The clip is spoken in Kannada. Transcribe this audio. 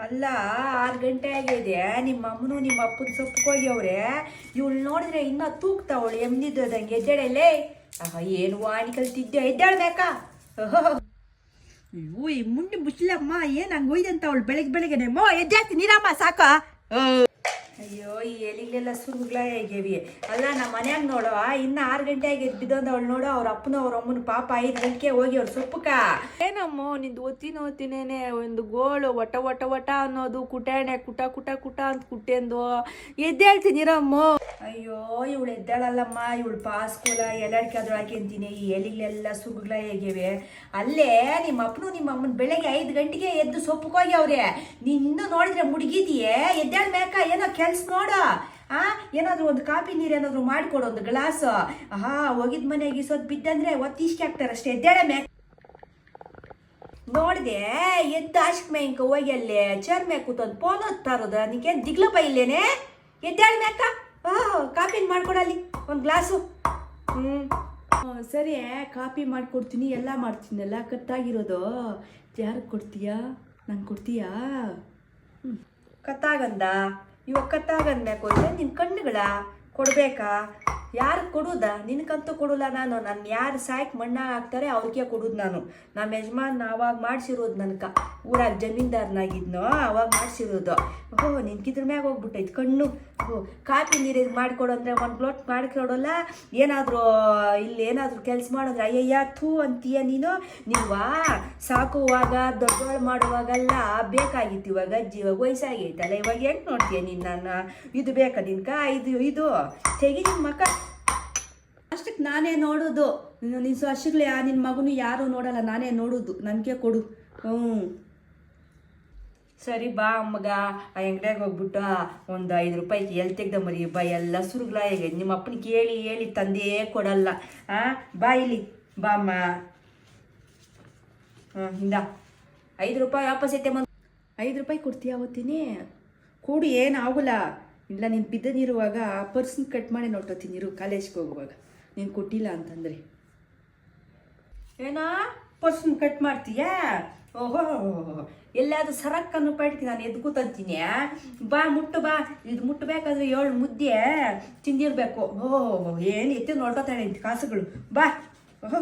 ಅಲ್ಲ 6 ಗಂಟೆ ಆಗಿದೆ. ನಿಮ್ಮ ಅಮ್ಮನು ನಿಮ್ಮ ಅಪ್ಪನ ಸೊಪ್ಪುಗೋಗ್ಯವ್ರೆ. ಇವಳು ನೋಡಿದ್ರೆ ಇನ್ನ ತೂಗ್ತಾವಳು ಎಮ್ದಿದ್ದಂಗೆ. ಎದ್ದೇಳಲೇ. ಏನು ವಾಣಿ ಕಲ್ತಿದ್ದೆ, ಎದ್ದೇಳ್ಬೇಕಾ? ಅಯ್ಯೋ ಈ ಮುಂಡಿ ಮುಚ್ಚಲಮ್ಮ, ಏನು ಹಂಗೆ ಒಯ್ದಂತ ಅವಳು ಬೆಳಗ್ಗೆ ಮೋ ಎದ್ದಾಡ್ತೀನಿ ನೀರಮ್ಮ ಸಾಕ. ಅಯ್ಯೋ ಈ ಎಲಿಗಳೆಲ್ಲ ಸುರುಗ್ಲ ಹೇಗೇವಿ. ಅಲ್ಲ ನಮ್ಮ ಮನ್ಯಾಗ ನೋಡೋ ಇನ್ನು 6 ಗಂಟೆ ಆಗಿ ಬಿದ್ದೊಂದು ಅವಳು ನೋಡೋ ಅವ್ರ ಅಪ್ಪನ ಅವ್ರ ಅಮ್ಮನ ಪಾಪ 5 ಗಂಟೆಗೆ ಹೋಗಿ ಅವ್ರ ಸೊಪ್ಪುಕ. ಏನಮ್ಮ ನಿಂದು ಓದ್ತಿನೇನೆ ಒಂದು ಗೋಳು ಒಟ ಒಟ ಒಟ ಅನ್ನೋದು, ಕುಟಾಣೆ ಕುಟ ಕುಟ ಕುಟ ಅಂತ ಕುಟ್ಟೆಂದು ಎದ್ದೇಳ್ತೀನಿರಮ್ಮ. ಅಯ್ಯೋ ಇವಳು ಎದ್ದಾಳಲ್ಲಮ್ಮ, ಇವಳು ಪಾಸ್ಕೂಲ ಎಲ್ಲಾಡ್ಕಾದ್ರು ಹಾಕ್ಯಂತೀನಿ. ಈ ಎಲಿಗಳೆಲ್ಲ ಸುರುಗ್ಲ ಹೇಗಿವೆ. ಅಲ್ಲೇ ನಿಮ್ಮ ಅಪ್ಪನು ನಿಮ್ಮ ಅಮ್ಮನ ಬೆಳಗ್ಗೆ 5 ಗಂಟೆಗೆ ಎದ್ದು ಸೊಪ್ಪುಗೋಗಿ ಅವ್ರೆ. ನಿನ್ನ ನೋಡಿದ್ರೆ ಮುಡುಗಿದೆಯೇ, ಎದ್ದಾಳ್ಬೇಕ ಏನೋ ಕೆಲ್ಸ ನೋಡು. ಏನಾದ್ರು ಒಂದು ಕಾಫಿ ನೀರು ಏನಾದ್ರು ಮಾಡಿಕೊಡು, ಒಂದು ಗ್ಲಾಸ್. ಹೋಗಿದ್ ಮನೆಗೆ ಸೊತ್ತು ಬಿದ್ದಂದ್ರೆ ಒತ್ತಿಷ್ಟೇ ಆಗ್ತಾರಷ್ಟೇ. ಎದ್ದಾಳೆ ಮೇ ನೋಡಿದೆ ಎದ್ದು ಆಶ್ಕ್ ಮೇಂಕ ಹೋಗಿ ಅಲ್ಲೇ ಚೇರ್ ಮೇ ಕೂತೊಂದು ಫೋನ್ ಓದ್ತಾ ಇರೋದ. ನಿಂಗೇನು ದಿಗ್ಲಪ್ಪ ಇಲ್ಲೇನೆ? ಎದ್ದಾಳೆ ಮ್ಯಾಕ ಕಾಫಿನ ಮಾಡ್ಕೊಡಲ್ಲಿ ಒಂದು ಗ್ಲಾಸು. ಸರಿ ಕಾಫಿ ಮಾಡಿಕೊಡ್ತೀನಿ, ಎಲ್ಲ ಮಾಡ್ತೀನಲ್ಲ. ಕತ್ತಾಗಿರೋದು ಯಾರಿಗೆ ಕೊಡ್ತೀಯಾ? ನಂಗೆ ಕೊಡ್ತೀಯಾ? ಕತ್ತಾಗಂದ ಇವಾಗ ಕತ್ತಾಗಂದ್ಬೇಕು ಇದೆ ನಿನ್ನ ಕಣ್ಣುಗಳ ಕೊಡ್ಬೇಕಾ? ಯಾರು ಕೊಡುದಾ? ನಿನಗಂತೂ ಕೊಡಲ್ಲ ನಾನು. ಯಾರು ಸಾಯ್ಕೆ ಮಣ್ಣಾಗ ಹಾಕ್ತಾರೆ ಅವ್ರಿಗೆ ಕೊಡೋದು ನಾನು. ನಮ್ಮ ಯಜಮಾನ್ ಅವಾಗ ಮಾಡಿಸಿರೋದು ನನಗೆ. ಊರಾಗ ಜಮೀನ್ದಾರನಾಗಿದ್ನೋ ಅವಾಗ ಮಾಡಿಸಿರೋದು. ನಿನ್ಕಿದ್ರ ಮ್ಯಾಗ ಹೋಗ್ಬಿಟ್ಟೈತೆ ಕಣ್ಣು. ಕಾಫಿ ನೀರು ಮಾಡಿಕೊಡು ಅಂದರೆ ಒಂದು ಲೋಟ ಮಾಡಿಕೊಡೋಲ್ಲ. ಏನಾದರೂ ಇಲ್ಲಿ ಏನಾದರೂ ಕೆಲಸ ಮಾಡಿದ್ರೆ ಅಯ್ಯಯ್ಯ ಥೂ ಅಂತೀಯ ನೀನು. ನೀವಾ ಸಾಕುವಾಗ ದೊಡ್ಡವಾಳು ಮಾಡುವಾಗೆಲ್ಲ ಬೇಕಾಗಿತ್ತು. ಇವಾಗ ಅಜ್ಜಿ ವಯಸ್ಸಾಗೈತಲ್ಲ, ಇವಾಗ ಹೆಂಗೆ ನೋಡ್ತೀಯ ನೀನು? ನಾನು ಇದು ಬೇಕಾ ನಿನ್ಕ? ಇದು ತೆಗಿ ನಿನ್ನ ಮಕ್ಕ. ಅಷ್ಟಕ್ಕೆ ನಾನೇ ನೋಡೋದು. ನಿನ್ನ ಅಷ್ಟಕ್ಕೆ ನಿನ್ನ ಮಗನು ಯಾರೂ ನೋಡಲ್ಲ, ನಾನೇ ನೋಡೋದು. ನನಗೆ ಕೊಡು. ಸರಿ ಬಾ ಅಮ್ಮಗ ಆ ಅಂಗಡಿಯಾಗ ಹೋಗ್ಬಿಟ್ಟು ಒಂದು 5 ರೂಪಾಯಿಗೆ ಎಲ್ಲಿ ತೆಗ್ದ ಮರಿ ಬಾ. ಎಲ್ಲ ಸುರುಗ್ಲ ಹೇಗೆ ನಿಮ್ಮ ಅಪ್ಪನ ಹೇಳಿ ತಂದೇ ಕೊಡಲ್ಲ. ಬಾ ಇಲ್ಲಿ ಬಾ ಅಮ್ಮ. ಹಿಂದ 5 ರೂಪಾಯಿ ವಾಪಸ್ ಐತೆ. 5 ರೂಪಾಯಿ ಕೊಡ್ತೀಯ ಅವತ್ತೀನಿ? ಕೊಡು, ಏನು ಆಗೋಲ್ಲ. ಇಲ್ಲ ನೀನು ಬಿದ್ದನಿರುವಾಗ ಪರ್ಸನ್ ಕಟ್ ಮಾಡಿ ನೋಡ್ತೀನಿ ನೀರು ಕಾಲೇಜ್ಗೆ ಹೋಗುವಾಗ. ನೀನು ಕೊಟ್ಟಿಲ್ಲ ಅಂತಂದರೆ ಏನೋ ಪರ್ಸನ್ ಕಟ್ ಮಾಡ್ತೀಯಾ? ಓಹೋ ಎಲ್ಲಾದರೂ ಸರಕ್ಕನ್ನು ಪಡ್ತೀನಿ ನಾನು ಎದ್ದು ಕೂತಂತೀನಿ. ಬಾ ಮುಟ್ಟು ಬಾ. ಇದು ಮುಟ್ಟಬೇಕಾದ್ರೆ 7 ಮುದ್ದೆ ತಿಂದಿರಬೇಕು. ಏನು ಎತ್ತಿ ನೋಡ್ಕೊತಾಳೆ ಕಾಸುಗಳು. ಬಾ. ಓಹೋ